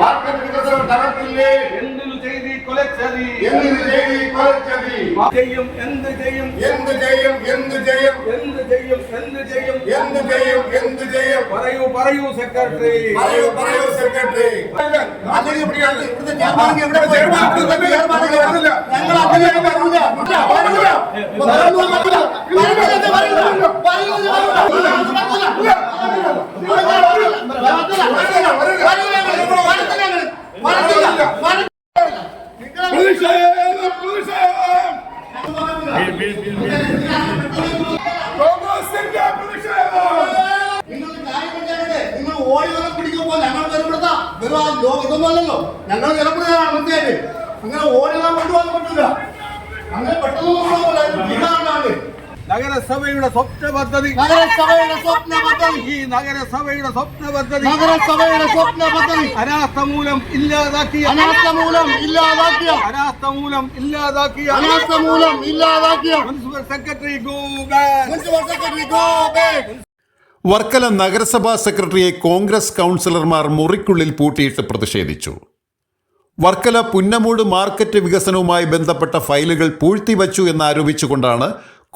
Market వికసన తరగతిల్లే ఎందులు చేది కొలెచ్చది ఎందులు చేది కొలెచ్చది జయం ఎందు జయం ఎందు జయం ఎందు జయం ఎందు జయం ఎందు జయం ఎందు జయం ఎందు జయం പറയൂ സെക്രട്ടറി പറയൂ സെക്രട്ടറി അതിന് ഇവിടുത്തെ ജർമ്മനി എവിടെ ഞങ്ങൾ അഭിനയം വരില്ല ഇതൊന്നുമല്ലല്ലോ ഞങ്ങൾ ജനപ്രതിനിധിയാണ് മുൻകേറ്റ് അങ്ങനെ ഓടിയാൽ കൊണ്ടുപോകാൻ പറ്റില്ല അങ്ങനെ പെട്ടെന്ന് നഗരസഭയുടെ സ്വപ്ന പദ്ധതി ഈ നഗരസഭയുടെ സ്വപ്ന പദ്ധതി അനാസ്ഥ മൂലം ഇല്ലാതാക്കിയ municipal secretary go back. Varkala നഗരസഭാ സെക്രട്ടറിയെ കോൺഗ്രസ് കൗൺസിലർമാർ മുറിക്കുള്ളിൽ പൂട്ടിയിട്ട് പ്രതിഷേധിച്ചു. വർക്കല പുന്നമൂട് മാർക്കറ്റ് വികസനവുമായി ബന്ധപ്പെട്ട ഫയലുകൾ പൂഴ്ത്തിവച്ചു എന്നാരോപിച്ചുകൊണ്ടാണ്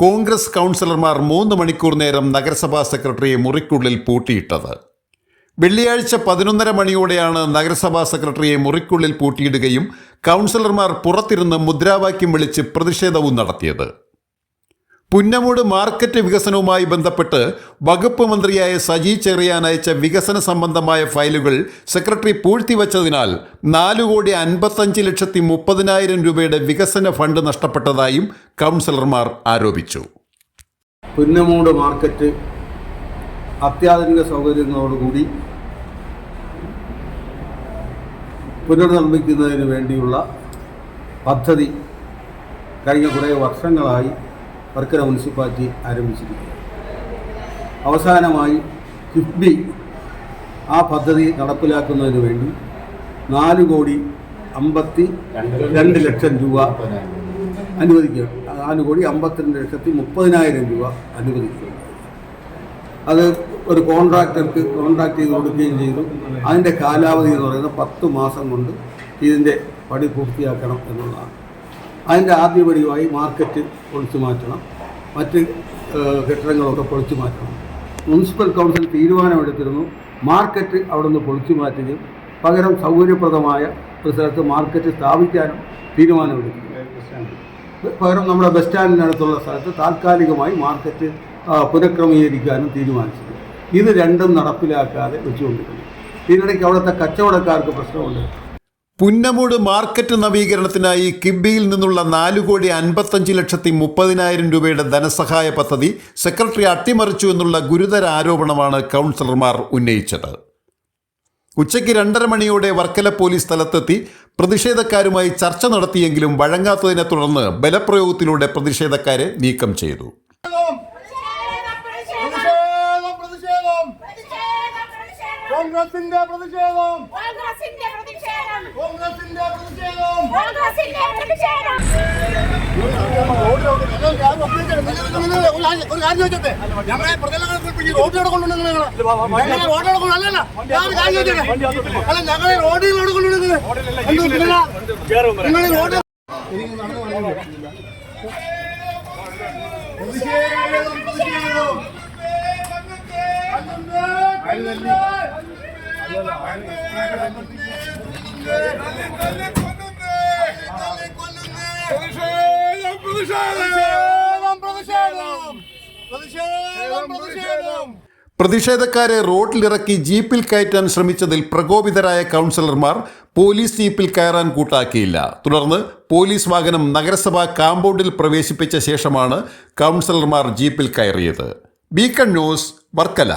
കോൺഗ്രസ് കൗൺസിലർമാർ 3 മണിക്കൂർ നേരം നഗരസഭാ സെക്രട്ടറിയെ മുറിക്കുള്ളിൽ പൂട്ടിയിട്ടത്. വെള്ളിയാഴ്ച 11:30 മണിയോടെയാണ് നഗരസഭാ സെക്രട്ടറിയെ മുറിക്കുള്ളിൽ പൂട്ടിയിടുകയും കൗൺസിലർമാർ പുറത്തിരുന്ന് മുദ്രാവാക്യം വിളിച്ച് പ്രതിഷേധവും നടത്തിയത്. പുന്നമൂട് മാർക്കറ്റ് വികസനവുമായി ബന്ധപ്പെട്ട് വകുപ്പ് മന്ത്രിയായ സജി ചെറിയാൻ അയച്ച വികസന സംബന്ധമായ ഫയലുകൾ സെക്രട്ടറി പൂഴ്ത്തിവച്ചതിനാൽ 4,55,30,000 രൂപയുടെ വികസന ഫണ്ട് നഷ്ടപ്പെട്ടതായും കൗൺസിലർമാർ ആരോപിച്ചു. പുന്നമൂട് മാർക്കറ്റ് അത്യാധുനിക സൗകര്യങ്ങളോടുകൂടി പുനർനിർമ്മിക്കുന്നതിന് വേണ്ടിയുള്ള പദ്ധതി കഴിഞ്ഞ കുറേ വർഷങ്ങളായി വർക്കല മുനിസിപ്പാലിറ്റി ആരംഭിച്ചിരിക്കുന്നു. അവസാനമായി കിഫ്ബി ആ പദ്ധതി നടപ്പിലാക്കുന്നതിന് വേണ്ടി 4,52,00,000 രൂപ അനുവദിക്കുക. 4,52,30,000 രൂപ അനുവദിക്കുക. അത് ഒരു കോൺട്രാക്ടർക്ക് കോൺട്രാക്ട് ചെയ്ത് കൊടുക്കുകയും ചെയ്തു. അതിൻ്റെ കാലാവധി എന്ന് പറയുന്നത് 10 മാസം കൊണ്ട് ഇതിൻ്റെ പണി പൂർത്തിയാക്കണം എന്നുള്ളതാണ്. അതിൻ്റെ ആദ്യപടിയായി മാർക്കറ്റ് പൊളിച്ചു മാറ്റണം, മറ്റ് കെട്ടിടങ്ങളൊക്കെ പൊളിച്ചു മാറ്റണം. മുനിസിപ്പൽ കൗൺസിൽ തീരുമാനമെടുത്തിരുന്നു മാർക്കറ്റ് അവിടെ നിന്ന് പൊളിച്ചു മാറ്റുകയും പകരം സൗകര്യപ്രദമായ ഒരു സ്ഥലത്ത് മാർക്കറ്റ് സ്ഥാപിക്കാനും തീരുമാനമെടുത്തു. പകരം നമ്മുടെ ബസ് സ്റ്റാൻഡിനടുത്തുള്ള സ്ഥലത്ത് താൽക്കാലികമായി മാർക്കറ്റ് പുനഃക്രമീകരിക്കാനും തീരുമാനിച്ചത്. ഇത് രണ്ടും നടപ്പിലാക്കാതെ വെച്ചുകൊണ്ടിരുന്നു. ഇതിനിടയ്ക്ക് അവിടുത്തെ കച്ചവടക്കാർക്ക് പ്രശ്നമുണ്ട്. പുന്നമൂട് മാർക്കറ്റ് നവീകരണത്തിനായി കിബിയിൽ നിന്നുള്ള 4,55,30,000 രൂപയുടെ ധനസഹായ പദ്ധതി സെക്രട്ടറി അട്ടിമറിച്ചു എന്നുള്ള ഗുരുതര ആരോപണമാണ് കൗൺസിലർമാർ ഉന്നയിച്ചത്. ഉച്ചയ്ക്ക് 2:30 മണിയോടെ വർക്കല പോലീസ് സ്ഥലത്തെത്തി പ്രതിഷേധക്കാരുമായി ചർച്ച നടത്തിയെങ്കിലും വഴങ്ങാത്തതിനെ തുടർന്ന് ബലപ്രയോഗത്തിലൂടെ പ്രതിഷേധക്കാരെ നീക്കം ചെയ്തു. കോൺഗ്രസിന്റെ പ്രതിഷേധം ഒരു കാര്യം ചോദിച്ചേ, ഞങ്ങളെ പ്രതികളെ റോഡിലൂടെ കൊണ്ടുവന്നത് അല്ല, ഞങ്ങളെ റോഡിലൂടെ കൊണ്ടുവന്നത് നിങ്ങൾ റോഡ് പ്രതിഷേധക്കാരെ റോഡിലിറക്കി ജീപ്പിൽ കയറ്റാൻ ശ്രമിച്ചതിൽ പ്രകോപിതരായ കൗൺസിലർമാർ പോലീസ് ജീപ്പിൽ കയറാൻ കൂട്ടാക്കിയില്ല. തുടർന്ന് പോലീസ് വാഹനം നഗരസഭാ കാമ്പൗണ്ടിൽ പ്രവേശിപ്പിച്ച ശേഷമാണ് കൗൺസിലർമാർ ജീപ്പിൽ കയറിയത്. Beacon news, Varkala.